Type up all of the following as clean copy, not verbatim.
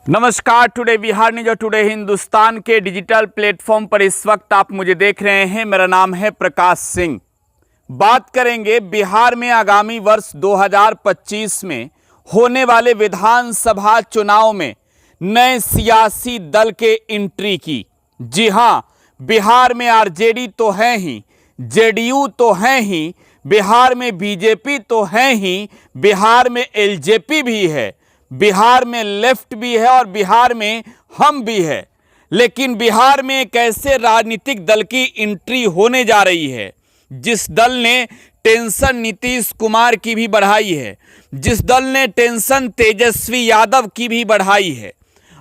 नमस्कार। Today Bihar news और today Hindustan के डिजिटल प्लेटफॉर्म पर इस वक्त आप मुझे देख रहे हैं। मेरा नाम है प्रकाश सिंह। बात करेंगे बिहार में आगामी वर्ष 2025 में होने वाले विधानसभा चुनाव में नए सियासी दल के एंट्री की। जी हां, बिहार में आरजेडी तो है ही, जेडीयू तो है ही, बिहार में बीजेपी तो है ही, बिहार में एलजेपी भी है, बिहार में लेफ्ट भी है और बिहार में हम भी है। लेकिन बिहार में एक ऐसे राजनीतिक दल की एंट्री होने जा रही है जिस दल ने टेंशन नीतीश कुमार की भी बढ़ाई है, जिस दल ने टेंशन तेजस्वी यादव की भी बढ़ाई है।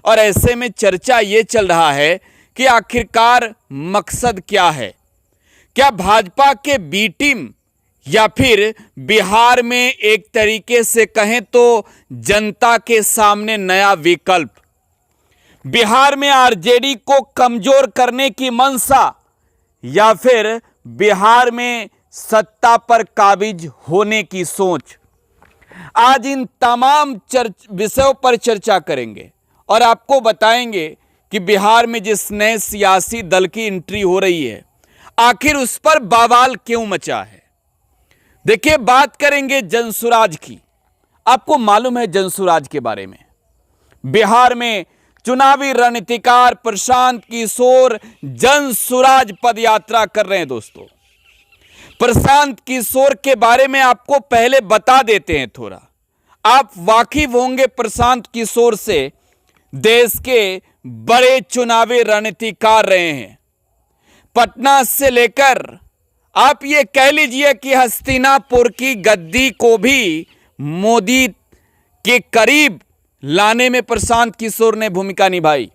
और ऐसे में चर्चा ये चल रहा है कि आखिरकार मकसद क्या है। क्या भाजपा के बी टीम या फिर बिहार में एक तरीके से कहें तो जनता के सामने नया विकल्प, बिहार में आरजेडी को कमजोर करने की मंशा, या फिर बिहार में सत्ता पर काबिज होने की सोच। आज इन तमाम विषयों पर चर्चा करेंगे और आपको बताएंगे कि बिहार में जिस नए सियासी दल की एंट्री हो रही है आखिर उस पर बवाल क्यों मचा है। देखिए, बात करेंगे जनसुराज की। आपको मालूम है जनसुराज के बारे में। बिहार में चुनावी रणनीतिकार प्रशांत किशोर जनसुराज पदयात्रा कर रहे हैं। दोस्तों, प्रशांत किशोर के बारे में आपको पहले बता देते हैं थोड़ा। आप वाकिफ होंगे प्रशांत किशोर से। देश के बड़े चुनावी रणनीतिकार रहे हैं। पटना से लेकर आप ये कह लीजिए कि हस्तिनापुर की गद्दी को भी मोदी के करीब लाने में प्रशांत किशोर ने भूमिका निभाई।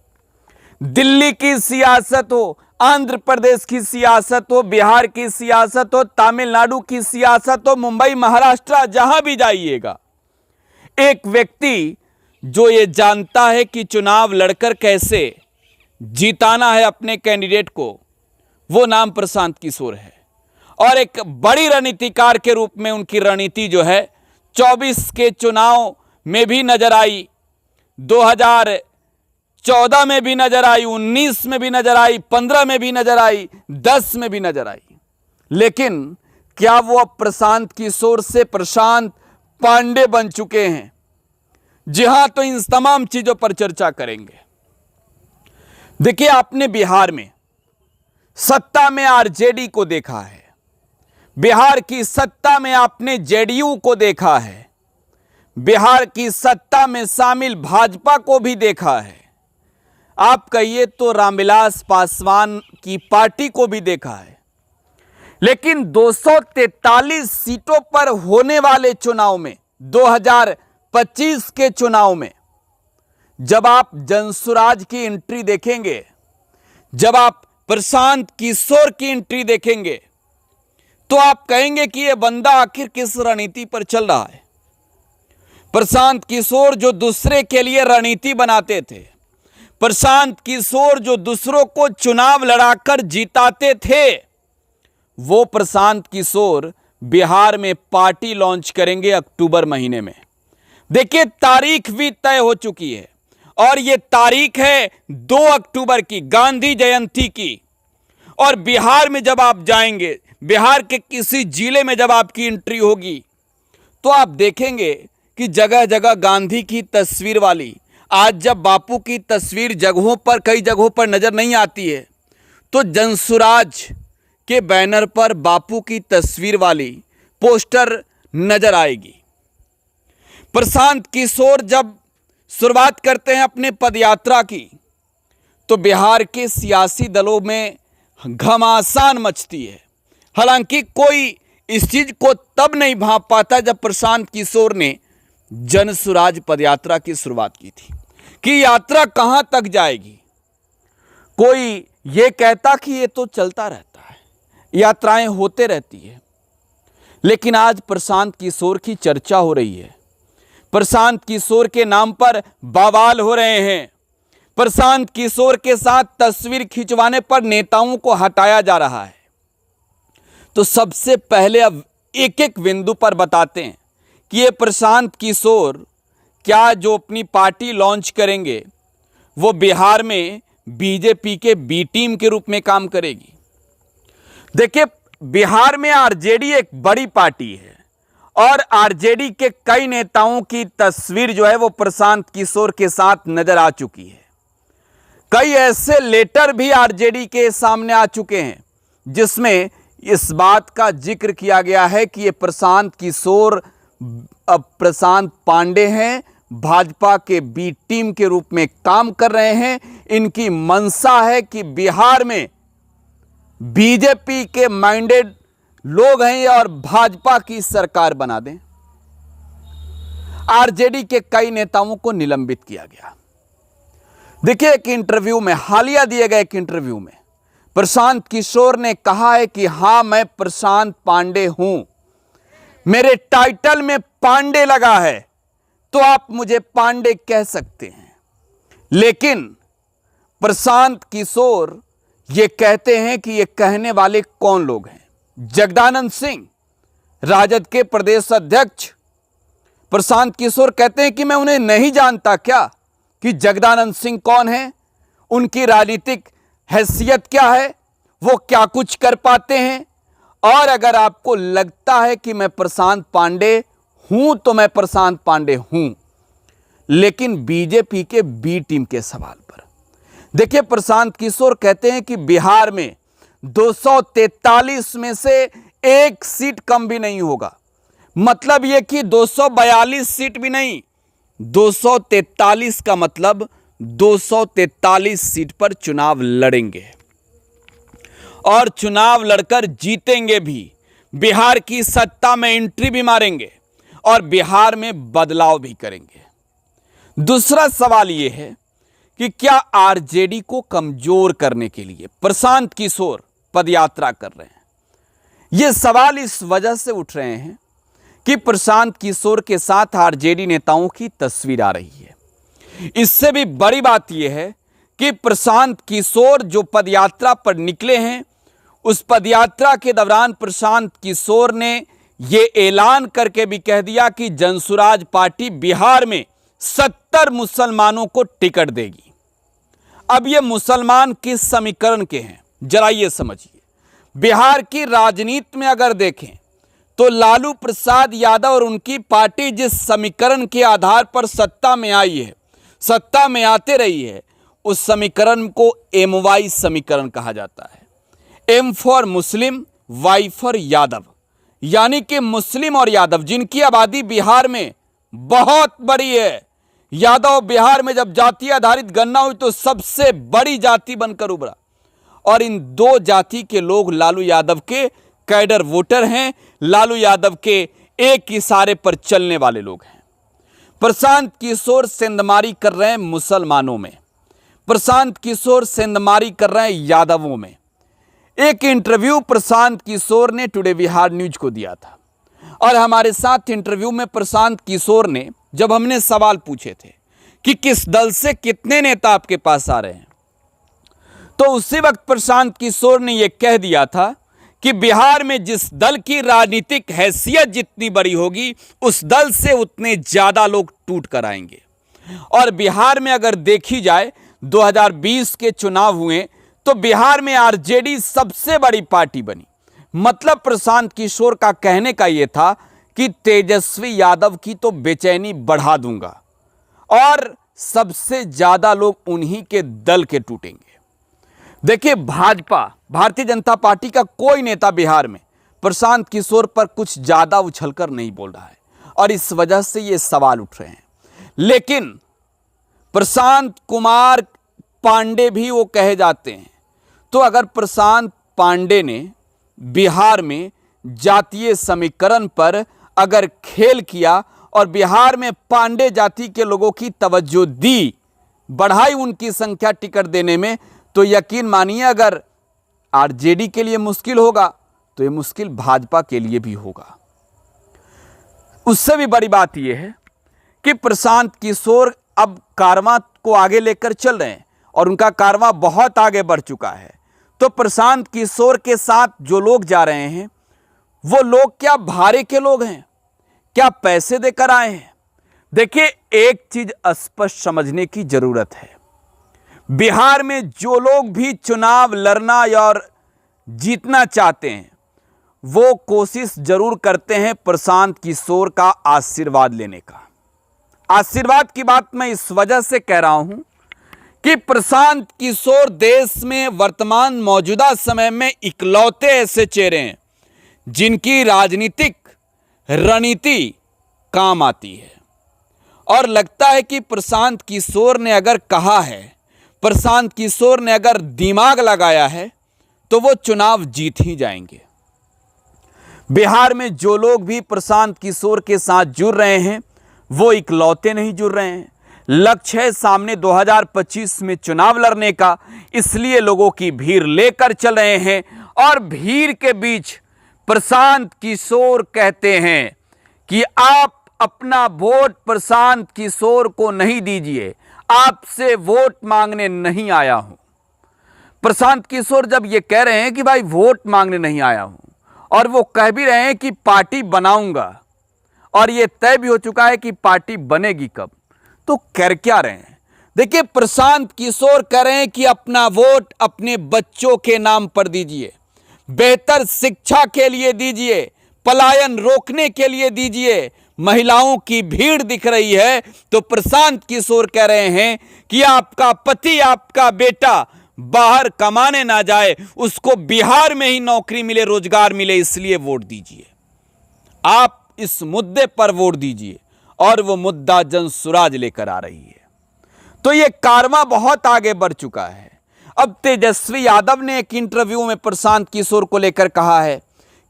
दिल्ली की सियासत हो, आंध्र प्रदेश की सियासत हो, बिहार की सियासत हो, तमिलनाडु की सियासत हो, मुंबई, महाराष्ट्र, जहां भी जाइएगा, एक व्यक्ति जो ये जानता है कि चुनाव लड़कर कैसे जिताना है अपने कैंडिडेट को, वो नाम प्रशांत किशोर है। और एक बड़ी रणनीतिकार के रूप में उनकी रणनीति जो है 24 के चुनाव में भी नजर आई, 2014 में भी नजर आई, 19 में भी नजर आई, 15 में भी नजर आई, 10 में भी नजर आई। लेकिन क्या वो अब प्रशांत किशोर से प्रशांत पांडे बन चुके हैं? जी हां, तो इन तमाम चीजों पर चर्चा करेंगे। देखिए, आपने बिहार में सत्ता में आरजेडी को देखा है, बिहार की सत्ता में आपने जेडीयू को देखा है, बिहार की सत्ता में शामिल भाजपा को भी देखा है, आप कहिए तो रामविलास पासवान की पार्टी को भी देखा है। लेकिन 243 सीटों पर होने वाले चुनाव में, 2025 के चुनाव में, जब आप जनसुराज की एंट्री देखेंगे, जब आप प्रशांत किशोर की एंट्री देखेंगे, तो आप कहेंगे कि यह बंदा आखिर किस रणनीति पर चल रहा है। प्रशांत किशोर जो दूसरे के लिए रणनीति बनाते थे, प्रशांत किशोर जो दूसरों को चुनाव लड़ाकर जिताते थे, वो प्रशांत किशोर बिहार में पार्टी लॉन्च करेंगे अक्टूबर महीने में। देखिए, तारीख भी तय हो चुकी है और यह तारीख है 2 अक्टूबर की, गांधी जयंती की। और बिहार में जब आप जाएंगे, बिहार के किसी जिले में जब आपकी एंट्री होगी, तो आप देखेंगे कि जगह जगह गांधी की तस्वीर वाली, आज जब बापू की तस्वीर जगहों पर, कई जगहों पर नजर नहीं आती है, तो जनसुराज के बैनर पर बापू की तस्वीर वाली पोस्टर नजर आएगी। प्रशांत किशोर जब शुरुआत करते हैं अपने पदयात्रा की, तो बिहार के सियासी दलों में घमासान मचती है। हालांकि कोई इस चीज को तब नहीं भांप पाता जब प्रशांत किशोर ने जनसुराज पदयात्रा की शुरुआत की थी कि यात्रा कहां तक जाएगी। कोई ये कहता कि ये तो चलता रहता है, यात्राएं होते रहती है। लेकिन आज प्रशांत किशोर की चर्चा हो रही है, प्रशांत किशोर के नाम पर बवाल हो रहे हैं, प्रशांत किशोर के साथ तस्वीर खिंचवाने पर नेताओं को हटाया जा रहा है। तो सबसे पहले अब एक एक बिंदु पर बताते हैं कि ये प्रशांत किशोर क्या जो अपनी पार्टी लॉन्च करेंगे वो बिहार में बीजेपी के बी टीम के रूप में काम करेगी। देखिए, बिहार में आरजेडी एक बड़ी पार्टी है और आरजेडी के कई नेताओं की तस्वीर जो है वो प्रशांत किशोर के साथ नजर आ चुकी है। कई ऐसे लेटर भी आरजेडी के सामने आ चुके हैं जिसमें इस बात का जिक्र किया गया है कि ये प्रशांत किशोर अब प्रशांत पांडे हैं, भाजपा के बी टीम के रूप में काम कर रहे हैं। इनकी मंशा है कि बिहार में बीजेपी के माइंडेड लोग हैं और भाजपा की सरकार बना दें। आरजेडी के कई नेताओं को निलंबित किया गया। देखिए, एक इंटरव्यू में, हालिया दिए गए एक इंटरव्यू में प्रशांत किशोर ने कहा है कि हां, मैं प्रशांत पांडे हूं, मेरे टाइटल में पांडे लगा है तो आप मुझे पांडे कह सकते हैं। लेकिन प्रशांत किशोर ये कहते हैं कि ये कहने वाले कौन लोग हैं? जगदानंद सिंह, राजद के प्रदेश अध्यक्ष प्रशांत किशोर कहते हैं कि मैं उन्हें नहीं जानता क्या, कि जगदानंद सिंह कौन है, उनकी राजनीतिक हैसियत क्या है, वो क्या कुछ कर पाते हैं। और अगर आपको लगता है कि मैं प्रशांत पांडे हूं तो मैं प्रशांत पांडे हूं। लेकिन बीजेपी के बी टीम के सवाल पर देखिए, प्रशांत किशोर कहते हैं कि बिहार में 243 में से एक सीट कम भी नहीं होगा। मतलब यह कि 242 सीट भी नहीं, 243 का मतलब 243 सीट पर चुनाव लड़ेंगे और चुनाव लड़कर जीतेंगे भी। बिहार की सत्ता में एंट्री भी मारेंगे और बिहार में बदलाव भी करेंगे। दूसरा सवाल यह है कि क्या आरजेडी को कमजोर करने के लिए प्रशांत किशोर पदयात्रा कर रहे हैं? यह सवाल इस वजह से उठ रहे हैं कि प्रशांत किशोर के साथ आरजेडी नेताओं की तस्वीर आ रही है। इससे भी बड़ी बात यह है कि प्रशांत किशोर जो पदयात्रा पर निकले हैं, उस पदयात्रा के दौरान प्रशांत किशोर ने यह ऐलान करके भी कह दिया कि जनसुराज पार्टी बिहार में 70 मुसलमानों को टिकट देगी। अब ये मुसलमान किस समीकरण के हैं, जरा ये समझिए। बिहार की राजनीति में अगर देखें तो लालू प्रसाद यादव और उनकी पार्टी जिस समीकरण के आधार पर सत्ता में आई है, सत्ता में आते रही है, उस समीकरण को MY समीकरण कहा जाता है। M for Muslim, Y for Yadav, यानी कि मुस्लिम और यादव जिनकी आबादी बिहार में बहुत बड़ी है। यादव बिहार में जब जाति आधारित गणना हुई तो सबसे बड़ी जाति बनकर उभरा और इन दो जाति के लोग लालू यादव के कैडर वोटर हैं, लालू यादव के एक इशारे पर चलने वाले लोग हैं। प्रशांत किशोर सेंधमारी कर रहे हैं मुसलमानों में, प्रशांत किशोर सेंधमारी कर रहे हैं यादवों में। एक इंटरव्यू प्रशांत किशोर ने टुडे बिहार न्यूज को दिया था और हमारे साथ इंटरव्यू में प्रशांत किशोर ने, जब हमने सवाल पूछे थे कि किस दल से कितने नेता आपके पास आ रहे हैं, तो उसी वक्त प्रशांत किशोर ने यह कह दिया था कि बिहार में जिस दल की राजनीतिक हैसियत जितनी बड़ी होगी, उस दल से उतने ज्यादा लोग टूट कर आएंगे। और बिहार में अगर देखी जाए 2020 के चुनाव हुए तो बिहार में आरजेडी सबसे बड़ी पार्टी बनी। मतलब प्रशांत किशोर का कहने का यह था कि तेजस्वी यादव की तो बेचैनी बढ़ा दूंगा और सबसे ज्यादा लोग उन्हीं के दल के टूटेंगे। देखिए, भाजपा, भारतीय जनता पार्टी का कोई नेता बिहार में प्रशांत किशोर पर कुछ ज्यादा उछलकर नहीं बोल रहा है और इस वजह से ये सवाल उठ रहे हैं। लेकिन प्रशांत कुमार पांडे भी वो कहे जाते हैं। तो अगर प्रशांत पांडे ने बिहार में जातीय समीकरण पर अगर खेल किया और बिहार में पांडे जाति के लोगों की तवज्जो दी, बढ़ाई उनकी संख्या टिकट देने में, तो यकीन मानिए अगर आरजेडी के लिए मुश्किल होगा तो ये मुश्किल भाजपा के लिए भी होगा। उससे भी बड़ी बात यह है कि प्रशांत किशोर अब कारवां को आगे लेकर चल रहे हैं और उनका कारवां बहुत आगे बढ़ चुका है। तो प्रशांत किशोर के साथ जो लोग जा रहे हैं वो लोग क्या भाड़े के लोग हैं, क्या पैसे देकर आए हैं? देखिए, एक चीज स्पष्ट समझने की जरूरत है बिहार में जो लोग भी चुनाव लड़ना और जीतना चाहते हैं वो कोशिश जरूर करते हैं प्रशांत किशोर का आशीर्वाद लेने का। आशीर्वाद की बात मैं इस वजह से कह रहा हूं कि प्रशांत किशोर देश में वर्तमान मौजूदा समय में इकलौते ऐसे चेहरे हैं जिनकी राजनीतिक रणनीति काम आती है। और लगता है कि प्रशांत किशोर ने अगर कहा है, प्रशांत किशोर ने अगर दिमाग लगाया है तो वो चुनाव जीत ही जाएंगे। बिहार में जो लोग भी प्रशांत किशोर के साथ जुड़ रहे हैं वो इकलौते नहीं जुड़ रहे हैं। लक्ष्य है सामने 2025 में चुनाव लड़ने का, इसलिए लोगों की भीड़ लेकर चल रहे हैं। और भीड़ के बीच प्रशांत किशोर कहते हैं कि आप अपना वोट प्रशांत किशोर को नहीं दीजिए, आपसे वोट मांगने नहीं आया हूं। प्रशांत किशोर जब ये कह रहे हैं कि भाई वोट मांगने नहीं आया हूं, और वो कह भी रहे हैं कि पार्टी बनाऊंगा, और ये तय भी हो चुका है कि पार्टी बनेगी कब, तो कर क्या रहे हैं? देखिए, प्रशांत किशोर कह रहे हैं कि अपना वोट अपने बच्चों के नाम पर दीजिए, बेहतर शिक्षा के लिए दीजिए, पलायन रोकने के लिए दीजिए। महिलाओं की भीड़ दिख रही है तो प्रशांत किशोर कह रहे हैं कि आपका पति, आपका बेटा बाहर कमाने ना जाए, उसको बिहार में ही नौकरी मिले, रोजगार मिले, इसलिए वोट दीजिए। आप इस मुद्दे पर वोट दीजिए, और वो मुद्दा जनसुराज लेकर आ रही है। तो ये कारवां बहुत आगे बढ़ चुका है। अब तेजस्वी यादव ने एक इंटरव्यू में प्रशांत किशोर को लेकर कहा है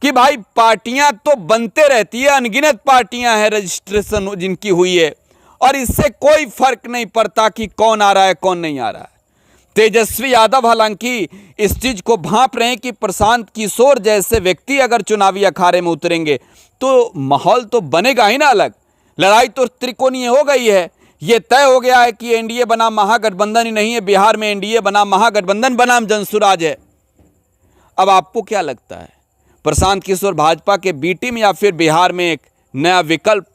कि भाई पार्टियां तो बनते रहती है, अनगिनत पार्टियां हैं रजिस्ट्रेशन जिनकी हुई है, और इससे कोई फर्क नहीं पड़ता कि कौन आ रहा है कौन नहीं आ रहा है। तेजस्वी यादव हालांकि इस चीज को भांप रहे हैं कि प्रशांत किशोर जैसे व्यक्ति अगर चुनावी अखाड़े में उतरेंगे तो माहौल तो बनेगा ही ना अलग। लड़ाई तो त्रिकोणीय हो गई है। यह तय हो गया है कि एनडीए बना महागठबंधन ही नहीं है, बिहार में एनडीए बना महागठबंधन बनाम जनसुराज है। अब आपको क्या लगता है, प्रशांत किशोर भाजपा के बी टीम या फिर बिहार में एक नया विकल्प?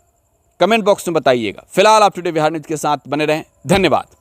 कमेंट बॉक्स में बताइएगा। फिलहाल आप टुडे बिहार न्यूज के साथ बने रहें। धन्यवाद।